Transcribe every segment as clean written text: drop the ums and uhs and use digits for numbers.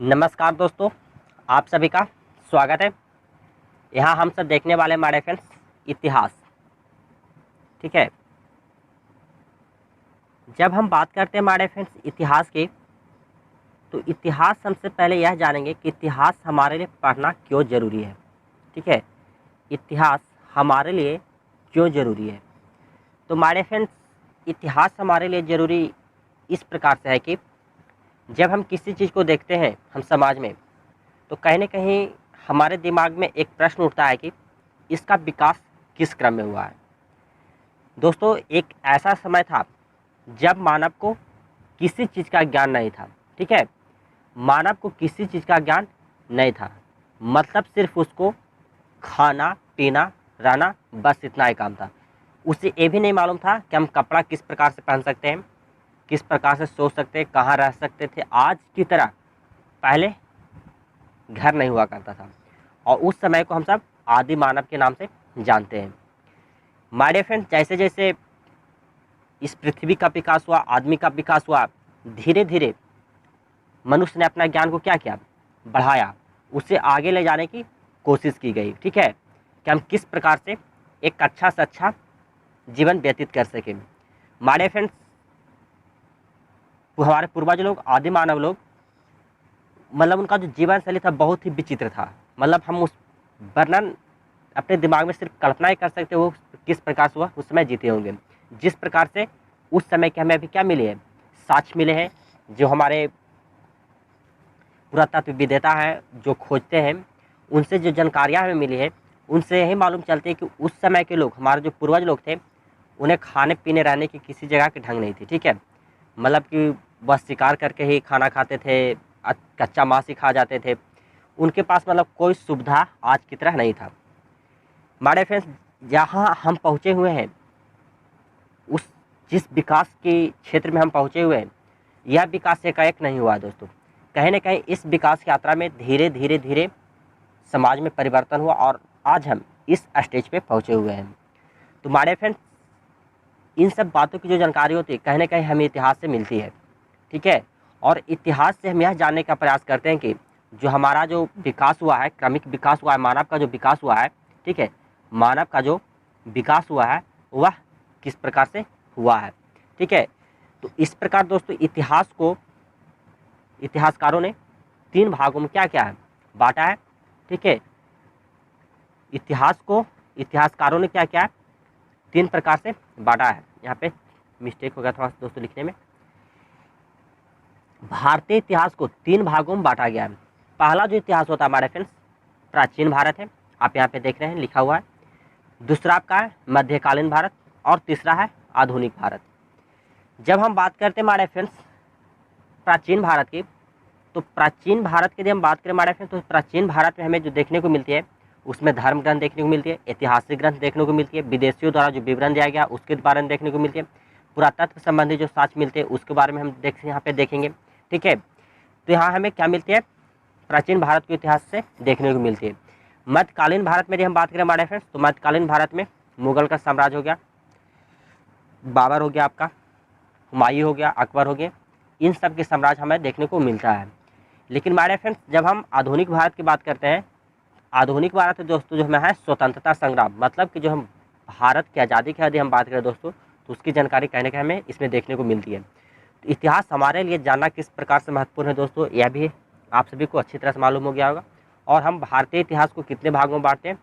नमस्कार दोस्तों, आप सभी का स्वागत है। यहाँ हम सब देखने वाले हमारे फ्रेंड्स इतिहास। ठीक है, जब हम बात करते हैं हमारे फ्रेंड्स इतिहास की, तो इतिहास सबसे पहले यह जानेंगे कि इतिहास हमारे लिए पढ़ना क्यों ज़रूरी है। ठीक है, इतिहास हमारे लिए क्यों ज़रूरी है। तो हमारे फ्रेंड्स इतिहास हमारे लिए ज़रूरी इस प्रकार से है कि जब हम किसी चीज़ को देखते हैं हम समाज में, तो कहीं न कहीं हमारे दिमाग में एक प्रश्न उठता है कि इसका विकास किस क्रम में हुआ है। दोस्तों, एक ऐसा समय था जब मानव को किसी चीज़ का ज्ञान नहीं था। ठीक है, मानव को किसी चीज़ का ज्ञान नहीं था, मतलब सिर्फ उसको खाना पीना रहना, बस इतना ही काम था। उसे ये भी नहीं मालूम था कि हम कपड़ा किस प्रकार से पहन सकते हैं, किस प्रकार से सो सकते हैं, कहाँ रह सकते थे। आज की तरह पहले घर नहीं हुआ करता था, और उस समय को हम सब आदि मानव के नाम से जानते हैं। माय डियर फ्रेंड्स, जैसे जैसे इस पृथ्वी का विकास हुआ, आदमी का विकास हुआ, धीरे धीरे मनुष्य ने अपना ज्ञान को क्या किया, बढ़ाया, उसे आगे ले जाने की कोशिश की गई। ठीक है, कि हम किस प्रकार से एक अच्छा से अच्छा जीवन व्यतीत कर सकें। माय डियर फ्रेंड्स, हमारे पूर्वज लोग, आदि मानव लोग, मतलब उनका जो जीवन शैली था बहुत ही विचित्र था। मतलब हम उस वर्णन अपने दिमाग में सिर्फ कल्पना ही कर सकते वो किस प्रकार से वह उस समय जीते होंगे। जिस प्रकार से उस समय के हमें अभी क्या मिले हैं, साक्ष्य मिले हैं, जो हमारे पुरातत्व विद्ता हैं, जो खोजते हैं, उनसे जो जानकारियाँ हमें मिली है, उनसे यही मालूम चलती है कि उस समय के लोग, हमारे जो पूर्वज लोग थे, उन्हें खाने पीने रहने की किसी जगह की ढंग नहीं थी। ठीक है, मतलब कि बस शिकार करके ही खाना खाते थे, कच्चा मांस ही खा जाते थे। उनके पास मतलब कोई सुविधा आज की तरह नहीं था। हमारे फ्रेंड्स, जहाँ हम पहुँचे हुए हैं, उस जिस विकास के क्षेत्र में हम पहुँचे हुए हैं, यह विकास एकाएक नहीं हुआ दोस्तों। कहीं न कहीं इस विकास की यात्रा में धीरे धीरे धीरे समाज में परिवर्तन हुआ, और आज हम इस स्टेज पे पहुँचे हुए हैं। तो हमारे फ्रेंड्स, इन सब बातों की जो जानकारी होती है, कहीं न कहीं हमें इतिहास से मिलती है। ठीक है, और इतिहास से हम यह जानने का प्रयास करते हैं कि जो हमारा जो विकास हुआ है, क्रमिक विकास हुआ है, मानव का जो विकास हुआ है, ठीक है, मानव का जो विकास हुआ है वह किस प्रकार से हुआ है। ठीक है, तो इस प्रकार दोस्तों इतिहास को इतिहासकारों ने 3 भागों में क्या किया है, बाँटा है। ठीक है, इतिहास को इतिहासकारों ने क्या किया है, 3 प्रकार से बाँटा है। यहाँ पे मिस्टेक हो गया थोड़ा दोस्तों लिखने में। भारतीय इतिहास को 3 भागों में बांटा गया है। पहला जो इतिहास होता है हमारे फ्रेंड्स, प्राचीन भारत है, आप यहाँ पे देख रहे हैं लिखा हुआ है। दूसरा आपका है मध्यकालीन भारत, और तीसरा है आधुनिक भारत। जब हम बात करते हैं हमारे फ्रेंड्स प्राचीन भारत की, तो प्राचीन भारत की यदि हम बात करें हमारे फ्रेंड्स, तो प्राचीन भारत में हमें जो देखने को मिलती है, उसमें धर्म ग्रंथ देखने को मिलती है, ऐतिहासिक ग्रंथ देखने को मिलती है, विदेशियों द्वारा जो विवरण दिया गया उसके बारे में देखने को मिलती है, पुरातत्व संबंधी जो साक्ष्य मिलते हैं उसके बारे में हम यहाँ पे देखेंगे। ठीक है, तो यहाँ हमें क्या मिलती है, प्राचीन भारत के इतिहास से देखने को मिलती है। मध्यकालीन भारत में यदि हम बात करें हमारे फ्रेंड्स, तो मध्यकालीन भारत में मुगल का साम्राज्य हो गया, बाबर हो गया, आपका हुमायूं हो गया, अकबर हो गए, इन सब के साम्राज्य हमें देखने को मिलता है। लेकिन हमारे फ्रेंड्स जब हम आधुनिक भारत की बात करते हैं, आधुनिक भारत दोस्तों जो हमें है स्वतंत्रता संग्राम, मतलब कि जो हम भारत की आज़ादी की यदि हम बात करें दोस्तों, तो उसकी जानकारी कहीं ना कहीं हमें इसमें देखने को मिलती है। तो इतिहास हमारे लिए जानना किस प्रकार से महत्वपूर्ण है दोस्तों, यह भी आप सभी को अच्छी तरह से मालूम हो गया होगा। और हम भारतीय इतिहास को कितने भागों में बांटते हैं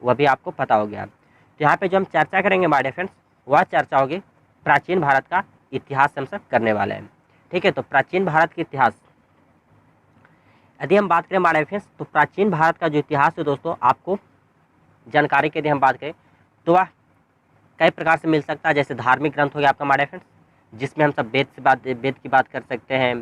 वह भी आपको पता हो गया। तो यहाँ पे जो हम चर्चा करेंगे हमारे फ्रेंड्स, वह चर्चा होगी प्राचीन भारत का इतिहास हम सब करने वाले हैं। ठीक है, तो प्राचीन भारत का इतिहास यदि हम बात करें हमारे फ्रेंड्स, तो प्राचीन भारत का जो इतिहास है दोस्तों, आपको जानकारी के यदि हम बात करें तो वह कई प्रकार से मिल सकता है। जैसे धार्मिक ग्रंथ हो गया आपका हमारे फ्रेंड्स, जिसमें हम सब वेद की बात कर सकते हैं,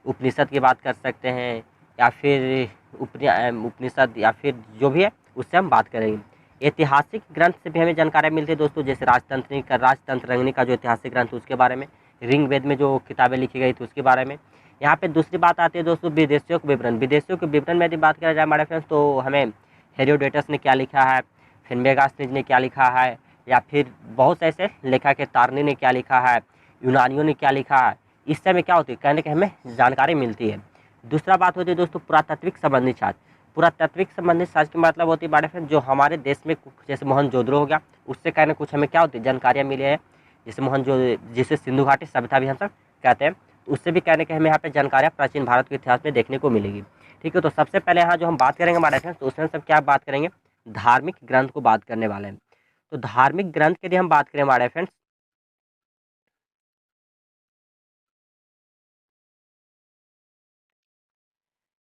उपनिषद की बात कर सकते हैं, या फिर उपनिषद या फिर जो भी है उससे हम बात करेंगे। ऐतिहासिक ग्रंथ से भी हमें जानकारी मिलती है दोस्तों, जैसे राजतंत्रंगिनी का जो ऐतिहासिक ग्रंथ उसके बारे में, ऋग्वेद में जो किताबें लिखी गई थी उसके बारे में। यहाँ पे दूसरी बात आती है दोस्तों विदेशियों के विवरण। विदेशियों के विवरण में यदि बात करा जाए हमारे फ्रेंड्स, तो हमें हेरोडोटस ने क्या लिखा है, फिर मेगास्थनीज ने क्या लिखा है, या फिर बहुत से ऐसे लेखक है, तारनी ने क्या लिखा है, यूनानियों ने क्या लिखा है, इस समय क्या होती है कहने के हमें जानकारी मिलती है। दूसरा बात होती है दोस्तों पुरातात्विक संबंधी शास्त्र। पुरातात्विक संबंधित शास्त्र की मतलब होती है हमारे फ्रेंड जो हमारे देश में जैसे मोहनजोदड़ो हो गया, उससे कहने कुछ हमें क्या होती है जानकारियाँ मिली है। जैसे जिसे सिंधु घाटी सभ्यता भी हम सब कहते हैं, तो उससे भी कहने के हमें यहाँ पे जानकारियाँ प्राचीन भारत के इतिहास में देखने को मिलेगी। ठीक है, तो सबसे पहले यहाँ जो हम बात करेंगे हमारे फ्रेंड्स, तो उसमें सब क्या बात करेंगे, धार्मिक ग्रंथ को बात करने वाले हैं। तो धार्मिक ग्रंथ के लिए हम बात करें हमारे फ्रेंड्स,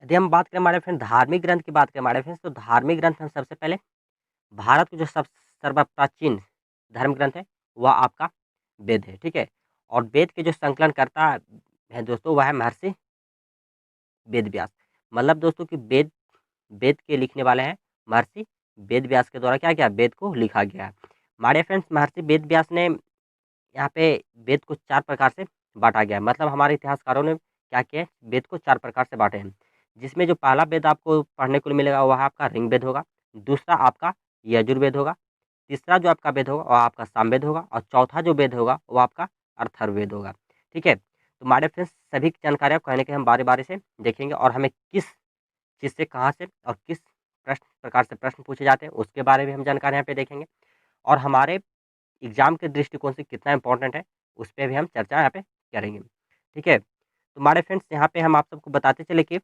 यदि हम बात करें हमारे फ्रेंड धार्मिक ग्रंथ की बात करें हमारे फ्रेंड्स, तो धार्मिक ग्रंथ हम सबसे पहले भारत का जो सब सर्वप्राचीन धर्म ग्रंथ है वह आपका वेद है। ठीक है, और वेद के जो संकलन करता है दोस्तों वह है महर्षि वेद व्यास। मतलब दोस्तों कि वेद वेद के लिखने वाले हैं महर्षि वेद व्यास के द्वारा क्या क्या वेद को लिखा गया है। हमारे फ्रेंड्स महर्षि वेद व्यास ने यहाँ पे वेद को 4 प्रकार से बाँटा गया है। मतलब हमारे इतिहासकारों ने क्या किया है, वेद को 4 प्रकार से बाँटे हैं। जिसमें जो पहला वेद आपको पढ़ने को मिलेगा वह आपका ऋग्वेद होगा, दूसरा आपका यजुर्वेद होगा, तीसरा जो आपका वेद होगा वह आपका सामवेद होगा, और चौथा जो वेद होगा वो आपका अथर्ववेद होगा। ठीक है, तो हमारे फ्रेंड्स सभी की जानकारियाँ कहने के हम बारी-बारी से देखेंगे, और हमें किस चीज़ से कहाँ से और किस प्रकार से प्रश्न पूछे जाते हैं उसके बारे में हम जानकारी यहाँ पे देखेंगे, और हमारे एग्जाम के दृष्टिकोण से कितना इंपॉर्टेंट है उस पे भी हम चर्चा यहाँ पे करेंगे। ठीक है, तो हमारे फ्रेंड्स यहाँ पे हम आप सबको बताते चले कि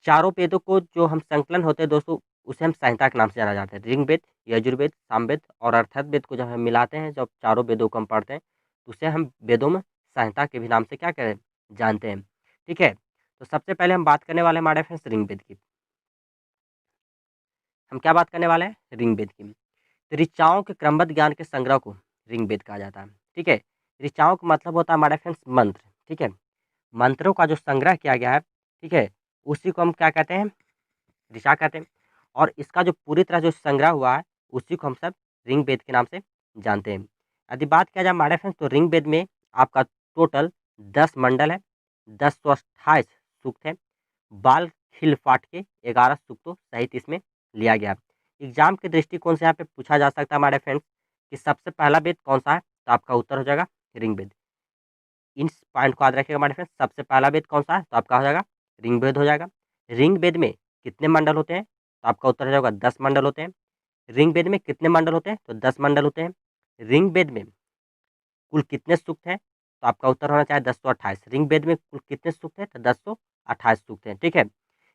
चारों वेदों को जो हम संकलन होते हैं दोस्तों उसे हम संहिता के नाम से जाना जाता है। ऋग्वेद, यजुर्वेद, सामवेद और अथर्ववेद को जब हम मिलाते हैं, जब चारों वेदों को हम पढ़ते हैं तो उसे हम वेदों में संहिता के भी नाम से क्या करें जानते हैं। ठीक है, तो सबसे पहले हम बात करने वाले हैं हमारे फ्रेंड्स ऋग्वेद की। हम क्या बात करने वाले हैं, ऋग्वेद की। तो ऋचाओं के क्रमबद्ध ज्ञान के संग्रह को ऋग्वेद कहा जाता है। ठीक है, ऋचाओं का मतलब होता है हमारे फ्रेंड्स मंत्र। ठीक है, मंत्रों का जो संग्रह किया गया है, ठीक है, उसी को हम क्या कहते हैं, ऋचा कहते हैं। और इसका जो पूरी तरह जो संग्रह हुआ है उसी को हम सब ऋग्वेद के नाम से जानते हैं। यदि बात किया जाए हमारे फ्रेंड्स तो ऋग्वेद में आपका टोटल 10 मंडल है, 1028 सूक्त है, बाल खिल फाट के 11 सूक्तों सहित इसमें लिया गया है। एग्जाम के दृष्टिकोण से यहाँ पे पूछा जा सकता है हमारे फ्रेंड्स कि सबसे पहला वेद कौन सा है, तो आपका उत्तर हो जाएगा ऋग्वेद। इन पॉइंट को याद रखिएगा हमारे फ्रेंड्स, सबसे पहला वेद कौन सा है, तो आपका हो जाएगा ऋग्वेद हो जाएगा। ऋग्वेद में कितने मंडल होते हैं, तो आपका उत्तर हो जाएगा 10 मंडल होते हैं। ऋग्वेद में कितने मंडल होते हैं, तो 10 मंडल होते हैं। ऋग्वेद में कुल कितने सूक्त हैं, तो आपका उत्तर होना चाहिए 1028। ऋग्वेद में कुल कितने सूक्त हैं, तो 1028 सूक्त हैं। ठीक है,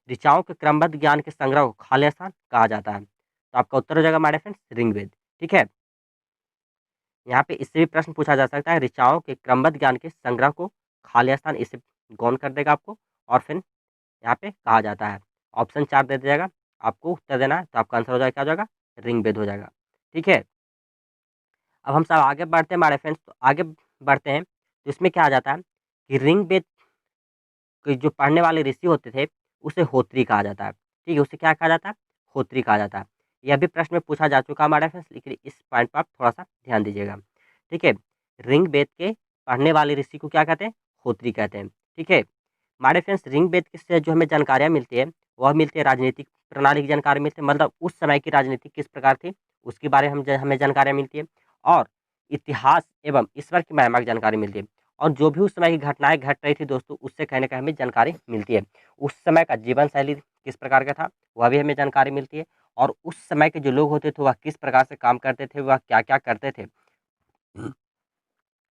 ऋचाओं के क्रमबद्ध ज्ञान के संग्रह को खाली स्थान कहा जाता है, तो आपका उत्तर हो जाएगा हमारे फ्रेंड्स ऋग्वेद। ठीक है, यहाँ पे इससे भी प्रश्न पूछा जा सकता है, ऋचाओं के क्रमबद्ध ज्ञान के संग्रह को खाली स्थान इससे गौन कर देगा आपको, और फिर यहाँ पे कहा जाता है। ऑप्शन 4 दे दिया जाएगा, आपको उत्तर देना है, तो आपका आंसर हो जाएगा क्या हो जाएगा, ऋग्वेद हो जाएगा। ठीक है, अब हम सब आगे बढ़ते हैं हमारे फ्रेंड्स, तो आगे बढ़ते हैं तो इसमें क्या आ जाता है कि ऋग्वेद के जो पढ़ने वाले ऋषि होते थे उसे होत्री कहा जाता है। ठीक है, उसे क्या कहा जाता है, होत्री कहा जाता है। यह भी प्रश्न में पूछा जा चुका है हमारे फ्रेंड्स, लेकिन इस पॉइंट पर आप थोड़ा सा ध्यान दीजिएगा। ठीक है, ऋग्वेद के पढ़ने वाले ऋषि को क्या कहते हैं, होत्री कहते हैं। ठीक है, हमारे फ्रेंड्स ऋग्वेद से जो हमें जानकारियाँ मिलती है वह मिलती है राजनीतिक प्रणाली की जानकारी मिलती है, मतलब उस समय की राजनीति किस प्रकार थी उसके बारे में हमें जानकारियाँ मिलती है, और इतिहास एवं ईश्वर की महिमा की जानकारी मिलती है, और जो भी उस समय की घटनाएं घट रही थी दोस्तों उससे कहने का हमें जानकारी मिलती है। उस समय का जीवन शैली किस प्रकार का था वह भी हमें जानकारी मिलती है, और उस समय के जो लोग होते थे वह किस प्रकार से काम करते थे, वह क्या क्या करते थे,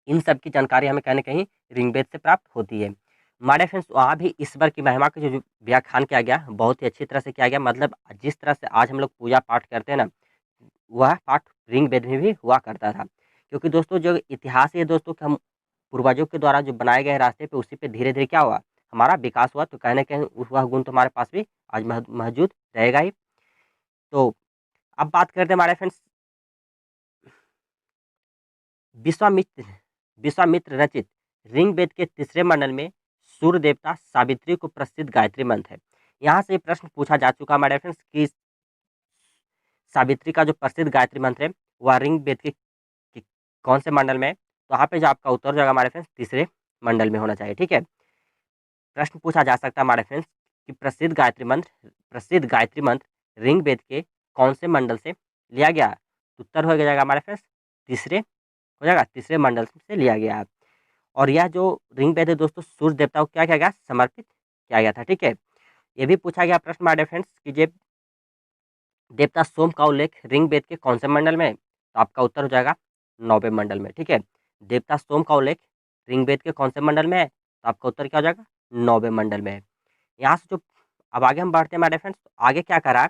इन सब की जानकारी हमें कहीं न कहीं ऋग्वेद से प्राप्त होती है। हमारे फ्रेंड्स वहाँ भी ईश्वर की महिमा का जो व्याख्यान किया गया बहुत ही अच्छी तरह से किया गया, मतलब जिस तरह से आज हम लोग पूजा पाठ करते हैं ना, वह पाठ ऋग्वेद में भी हुआ करता था। क्योंकि दोस्तों जो इतिहास है दोस्तों कि हम पूर्वजों के द्वारा जो बनाए गए रास्ते पे उसी पे धीरे-धीरे क्या हुआ, हमारा विकास हुआ, तो कहीं न कहीं वह गुण तो हमारे पास भी आज मौजूद रहेगा ही। तो अब बात करते हैं हमारे फ्रेंड्स विश्वामित्र विश्वामित्र रचित ऋग्वेद के तीसरे मंडल में सूर्य देवता सावित्री को प्रसिद्ध गायत्री मंत्र है। यहाँ से प्रश्न पूछा जा चुका हमारे फ्रेंड्स कि सावित्री का जो प्रसिद्ध गायत्री मंत्र है वह ऋग्वेद के कौन से मंडल में है, तो यहाँ पे जो आपका उत्तर हो जाएगा हमारे फ्रेंड्स तीसरे मंडल में होना चाहिए। ठीक है, प्रश्न पूछा जा सकता है हमारे फ्रेंड्स कि प्रसिद्ध गायत्री मंत्र ऋग्वेद के कौन से मंडल से लिया गया है? तो उत्तर हो जाएगा हमारे फ्रेंड्स तीसरे हो जाएगा, तीसरे मंडल से लिया गया है। और यह जो रिंग वेद है दोस्तों सूर्य देवता को क्या किया गया, समर्पित किया गया था। ठीक है, ये भी पूछा गया प्रश्न माय डियर फ्रेंड्स कि जे देवता सोम का उल्लेख ऋग वेद के कौन से मंडल में है, तो आपका उत्तर हो जाएगा 9वें मंडल में। ठीक है, देवता सोम का उल्लेख ऋग वेद के कौन से मंडल में है, तो आपका उत्तर क्या हो जाएगा, 9वें मंडल में है। यहाँ से जो अब आगे हम बढ़ते हैं माय डियर फ्रेंड्स, तो आगे क्या करा है,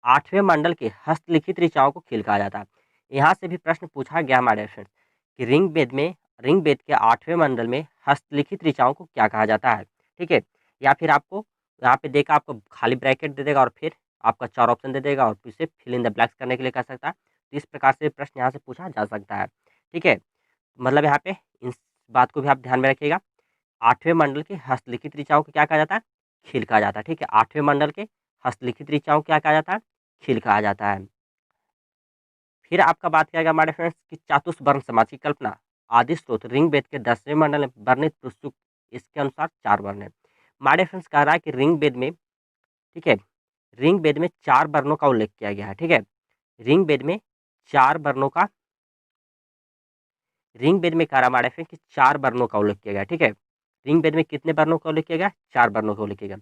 8वें मंडल के हस्तलिखित ऋचाओं को खील कहा जाता है। यहाँ से भी प्रश्न पूछा गया माय डियर फ्रेंड्स कि ऋग वेद के 8वें मंडल में हस्तलिखित ऋचाओं को क्या कहा जाता है। ठीक है, या फिर आपको यहाँ पे देगा, आपको खाली ब्रैकेट दे देगा और फिर आपका 4 ऑप्शन दे देगा और इसे फिल इन द ब्लैंक्स करने के लिए कह सकता है। तो इस प्रकार से प्रश्न यहाँ से पूछा जा सकता है। ठीक है, मतलब यहाँ पे इस बात को भी आप ध्यान में रखिएगा, 8वें मंडल के हस्तलिखित ऋचाओं को क्या कहा जाता है, खील कहा जाता है। ठीक है, 8वें मंडल के हस्तलिखित ऋचाओं को क्या कहा जाता है, खील कहा जाता है। फिर आपका बात किया गया हमारे फ्रेंड्स कि चातुर्वर्ण समाज की कल्पना, आदि स्रोत ऋग वेद के 10वें मंडल में वर्णित पुस्तक इसके अनुसार 4 वर्ण है। हमारे फ्रेंड्स कह रहा है कि ऋग वेद में, ठीक है, ऋग वेद में 4 वर्णों का उल्लेख किया गया है। ठीक है, ऋग वेद में 4 वर्णों का, ऋग वेद में कह रहा हमारे फ्रेंड्स कि 4 वर्णों का उल्लेख किया गया। ठीक है, ऋग वेद में कितने वर्णों का उल्लेख किया गया, 4 वर्णों का उल्लेख किया गया,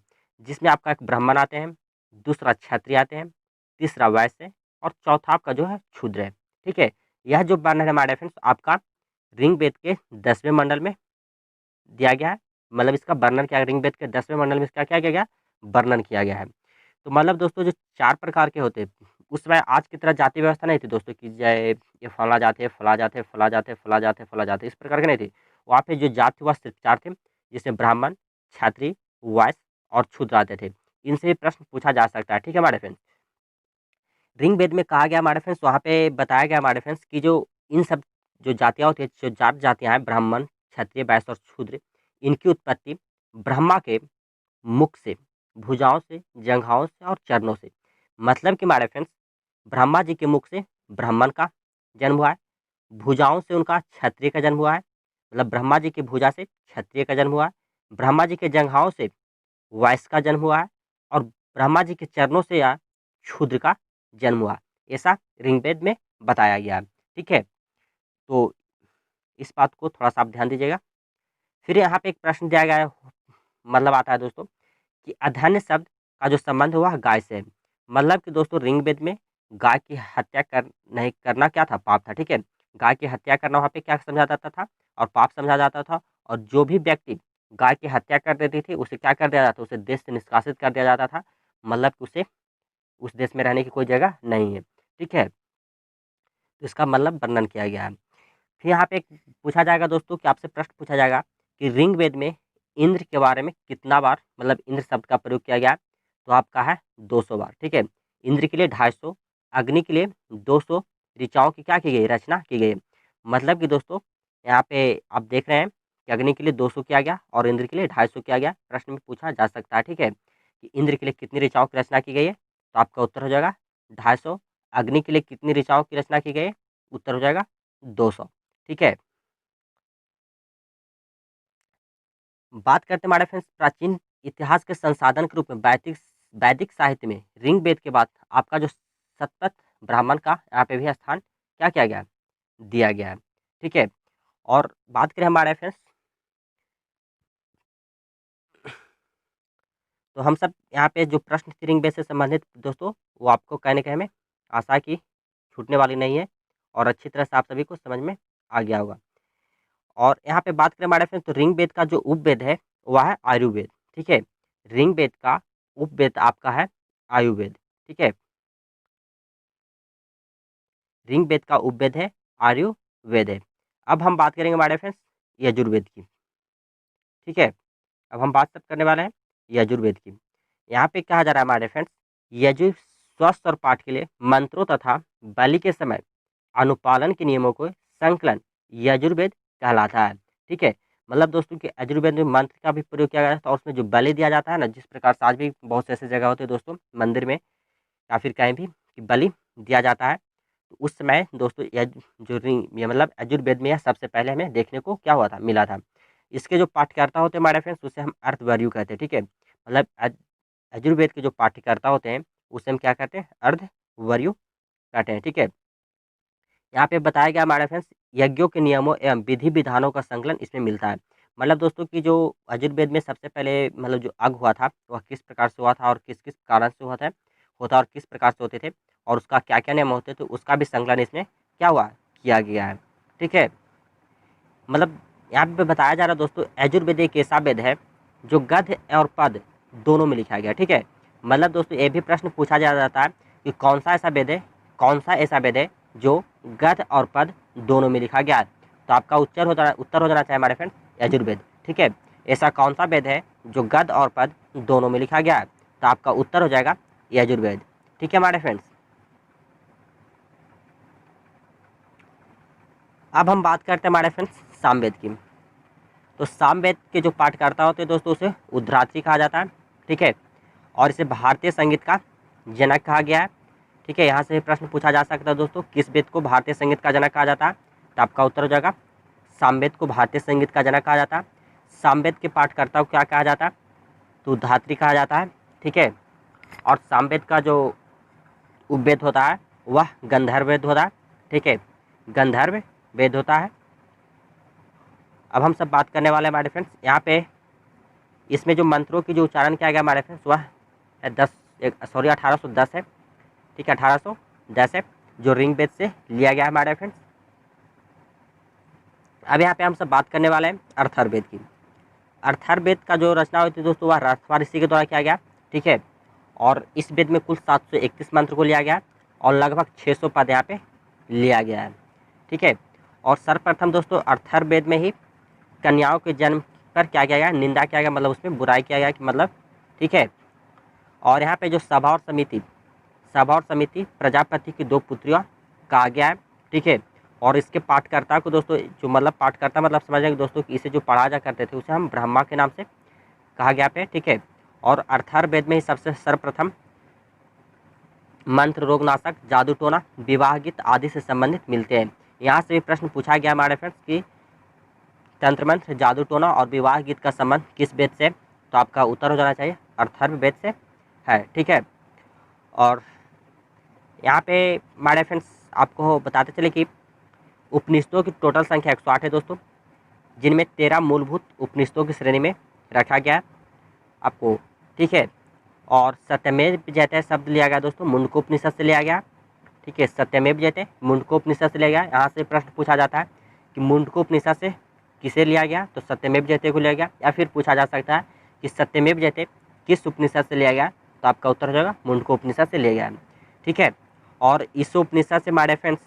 जिसमें आपका एक ब्राह्मण आते हैं, दूसरा क्षत्रिय आते हैं, तीसरा वैश्य और चौथा आपका जो है शूद्र है। ठीक है, यह जो वर्ण है हमारे फ्रेंड्स आपका ऋग वेद के 10वें मंडल में दिया गया है, मतलब इसका वर्णन किया, ऋग वेद के 10वें मंडल में इसका क्या किया गया, वर्णन किया गया है। तो मतलब दोस्तों जो 4 प्रकार के होते, उस समय आज की तरह जाति व्यवस्था नहीं थी दोस्तों कि जय ये फला जाते, फला जाते, फला जाते, फला जाते, फला जाते, इस प्रकार के नहीं थी। वहाँ पे जो जाति थी वह सिर्फ 4 थे, जिसमें ब्राह्मण, क्षत्रिय, वैश्य और शूद्र आते थे। इनसे भी प्रश्न पूछा जा सकता है। ठीक है हमारे फ्रेंड्स, ऋग वेद में कहा गया हमारे फ्रेंड्स, वहाँ पे बताया गया हमारे फ्रेंड्स कि जो इन सब जो जातियाँ होती है, जो 4 जातियाँ हैं, ब्राह्मण, क्षत्रिय, वैश्य और शूद्र, इनकी उत्पत्ति ब्रह्मा के मुख से, भुजाओं से, जंघाओं से और चरणों से, मतलब कि हमारे फ्रेंड्स ब्रह्मा जी के मुख से ब्राह्मण का जन्म हुआ है, भुजाओं से उनका क्षत्रिय का जन्म हुआ है, मतलब ब्रह्मा जी की भुजा से क्षत्रिय का जन्म हुआ है, ब्रह्मा जी के जंघाओं से वैश्य का जन्म हुआ है और ब्रह्मा जी के चरणों से या शूद्र का जन्म हुआ, ऐसा ऋग्वेद में बताया गया है। ठीक है, तो इस बात को थोड़ा सा आप ध्यान दीजिएगा। फिर यहाँ पे एक प्रश्न दिया गया है, मतलब आता है दोस्तों कि अधन्य शब्द का जो संबंध हुआ गाय से है, मतलब कि दोस्तों ऋग्वेद में गाय की हत्या कर नहीं करना क्या था, पाप था। ठीक है, गाय की हत्या करना वहाँ पे क्या समझा जाता था, और पाप समझा जाता था। और जो भी व्यक्ति गाय की हत्या कर देती थी उसे क्या कर दिया जाता, उसे देश से निष्कासित कर दिया जाता था, मतलब कि उसे उस देश में रहने की कोई जगह नहीं है। ठीक है, तो इसका मतलब वर्णन किया गया है। फिर यहाँ पे एक पूछा जाएगा दोस्तों कि आपसे प्रश्न पूछा जाएगा कि ऋग्वेद में इंद्र के बारे में कितना बार, मतलब इंद्र शब्द का प्रयोग किया गया है, तो आपका है 200 बार। ठीक है, इंद्र के लिए 250, अग्नि के लिए 200 ऋचाओं की क्या की गई, रचना की गई। मतलब कि दोस्तों यहाँ पे आप देख रहे हैं कि अग्नि के लिए 200 किया गया और इंद्र के लिए 250 किया गया। प्रश्न में पूछा जा सकता है, ठीक है, कि इंद्र के लिए कितनी ऋचाओं की रचना की गई है, तो आपका उत्तर हो जाएगा 250। अग्नि के लिए कितनी ऋचाओं की रचना की गई है, उत्तर हो जाएगा 200। ठीक है, बात करते हैं हमारे फ्रेंड्स प्राचीन इतिहास के संसाधन के रूप में वैदिक वैदिक साहित्य में ऋग्वेद के बाद आपका जो शतपथ ब्राह्मण का यहाँ पे भी स्थान क्या किया गया है, दिया गया है। ठीक है, और बात करें हमारे फ्रेंड्स, तो हम सब यहाँ पे जो प्रश्न थी ऋग्वेद से संबंधित दोस्तों, वो आपको कहने के हमें आशा की छूटने वाली नहीं है और अच्छी तरह से आप सभी को समझ में आ गया होगा। और यहाँ पे बात करें हमारे फ्रेंड्स, तो ऋग्वेद का जो उपवेद है वह है आयुर्वेद। ठीक है, ऋग्वेद का उपवेद आपका है आयुर्वेद। ठीक है, ऋग्वेद का उपवेद है आयुर्वेद है। अब हम बात करेंगे हमारे फ्रेंड्स यजुर्वेद की। ठीक है, अब हम बात सब करने वाले हैं यजुर्वेद की। यहाँ पे कहा जा रहा है हमारे फ्रेंड्स, यजुर स्वस्थ और पाठ के लिए मंत्रों तथा बलि के समय अनुपालन के नियमों को संकलन यजुर्वेद कहलाता है। ठीक है, मतलब दोस्तों कि यजुर्वेद में मंत्र का भी प्रयोग किया गया था और उसमें जो बलि दिया जाता है ना, जिस प्रकार से आज भी बहुत से ऐसे जगह होते हैं दोस्तों मंदिर में या फिर कहीं भी कि बलि दिया जाता है, तो उस समय दोस्तों ये मतलब यजुर्वेद में यह सबसे पहले हमें देखने को क्या हुआ था, मिला था। इसके जो पाठ्यकर्ता होते हैं हमारे फ्रेंड्स, उसे हम अर्धवर्यु कहते हैं। ठीक है, मतलब यजुर्वेद के जो पाठ्यकर्ता होते हैं उसे हम क्या कहते हैं, अर्धवर्यु कहते हैं। ठीक है, यहाँ पे बताया गया हमारे फ्रेंड्स यज्ञों के नियमों एवं विधि विधानों का संकलन इसमें मिलता है। मतलब दोस्तों कि जो यजुर्वेद में सबसे पहले मतलब जो अग हुआ था वह किस प्रकार से हुआ था और किस किस कारण से होता और किस प्रकार से होते थे और उसका क्या क्या नियम होते थे, उसका भी संकलन इसमें क्या हुआ किया गया है। ठीक है, मतलब यहाँ पे बताया जा रहा है दोस्तों यजुर्वेद एक ऐसा वेद है जो गद्य और पद दोनों में लिखा गया। ठीक है, मतलब दोस्तों ये भी प्रश्न पूछा जा जाता है कि कौन सा ऐसा वेद है, कौन सा ऐसा वेद है जो गद्य और पद दोनों में लिखा गया है। तो आपका उत्तर हो जाना चाहिए हमारे फ्रेंड्स यजुर्वेद। ठीक है, ऐसा कौन सा वेद है जो गद्य और पद दोनों में लिखा गया है, तो आपका उत्तर हो जाएगा यजुर्वेद। ठीक है हमारे फ्रेंड्स, अब हम बात करते हैं हमारे फ्रेंड्स सामवेद की। तो सामवेद के जो पाठकर्ता होते हैं दोस्तों उसे उद्धरात्रि कहा जाता है। ठीक है, और इसे भारतीय संगीत का जनक कहा गया है। ठीक है, यहाँ से प्रश्न पूछा जा सकता है दोस्तों किस वेद को भारतीय संगीत का जनक कहा जाता है, तो आपका उत्तर हो जाएगा सामवेद को भारतीय संगीत का जनक कहा जाता है। सामवेद के पाठकर्ता को क्या कहा जाता है, तो उद्धरात्रि कहा जाता है। ठीक है, और सामवेद का जो उपवेद होता है वह गंधर्व वेद होता है। ठीक है, गंधर्व वेद होता है। अब हम सब बात करने वाले हैं हमारे फ्रेंड्स यहाँ पे इसमें जो मंत्रों की जो उच्चारण किया गया हमारे फ्रेंड्स वह 1810 है। ठीक है, 1810 है जो ऋग वेद से लिया गया है हमारे फ्रेंड्स। अब यहाँ पे हम सब बात करने वाले हैं अर्थर्ववेद की। अर्थर्ववेद का जो रचना हुई थी दोस्तों वह राजस्थान ऋषि के द्वारा किया गया। ठीक है, और इस वेद में कुल 731 मंत्र को लिया गया और लगभग 600 पद यहाँ पे लिया गया है। ठीक है, और सर्वप्रथम दोस्तों अर्थर्ववेद में ही कन्याओं के जन्म पर क्या किया गया, निंदा किया गया, मतलब उसमें बुराई किया गया कि मतलब। ठीक है, और यहाँ पे जो सभा और समिति प्रजापति की 2 पुत्रियों कहा गया है। ठीक है, और इसके पाठकर्ता को दोस्तों जो मतलब पाठकर्ता मतलब समझ रहे दोस्तों कि इसे जो पढ़ा जा करते थे उसे हम ब्रह्मा के नाम से कहा गया पे। ठीक है, और अर्थर्ववेद में ही सबसे सर्वप्रथम मंत्र, रोगनाशक, जादू टोना, विवाह गीत आदि से संबंधित मिलते हैं। यहाँ से भी प्रश्न पूछा गया हमारे फ्रेंड्स कि तंत्र मंत्र, जादू टोना और विवाह गीत का संबंध किस वेद से, तो आपका उत्तर हो जाना चाहिए अर्थर्ववेद से है। ठीक है, और यहाँ पे हमारे फ्रेंड्स आपको बताते चले कि उपनिषदों की टोटल संख्या 108 है दोस्तों, जिनमें 13 मूलभूत उपनिषदों की श्रेणी में रखा गया है आपको। ठीक है, और सत्यमेव जयते शब्द लिया गया दोस्तों मुंडकोपनिषद से लिया गया। ठीक है, सत्यमेव जयते मुंडकोपनिषद से लिया गया। यहाँ से प्रश्न पूछा जाता है कि मुंडकोपनिषद से किसे लिया गया, तो सत्यमेव जयते को लिया गया, या फिर पूछा जा सकता है कि सत्यमेव जयते किस उपनिषद से लिया गया, तो आपका उत्तर हो जाएगा मुंडकोपनिषद से लिया गया। ठीक है, और इस उपनिषद से हमारे फ्रेंड्स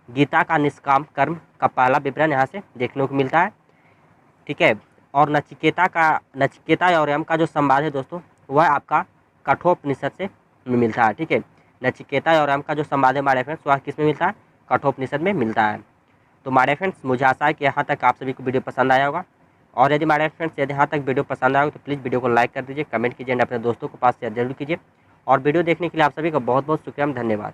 गीता का निष्काम कर्म का पहला विवरण यहाँ से देखने को मिलता है। ठीक है, और नचिकेता और यम का जो संवाद है दोस्तों वह आपका कठोपनिषद से मिलता है। ठीक है, नचिकेता और यम का जो संवाद है हमारे फ्रेंड्स वह किस में मिलता है, कठोपनिषद में मिलता है। तो हमारे फ्रेंड्स मुझे आशा है कि यहाँ तक आप सभी को वीडियो पसंद आया होगा, और यदि हमारे फ्रेंड्स यदि यहाँ तक वीडियो पसंद आया हो तो प्लीज़ वीडियो को लाइक कर दीजिए, कमेंट कीजिए, अपने दोस्तों को पास शेयर जरूर कीजिए, और वीडियो देखने के लिए आप सभी का बहुत बहुत शुक्रिया, धन्यवाद।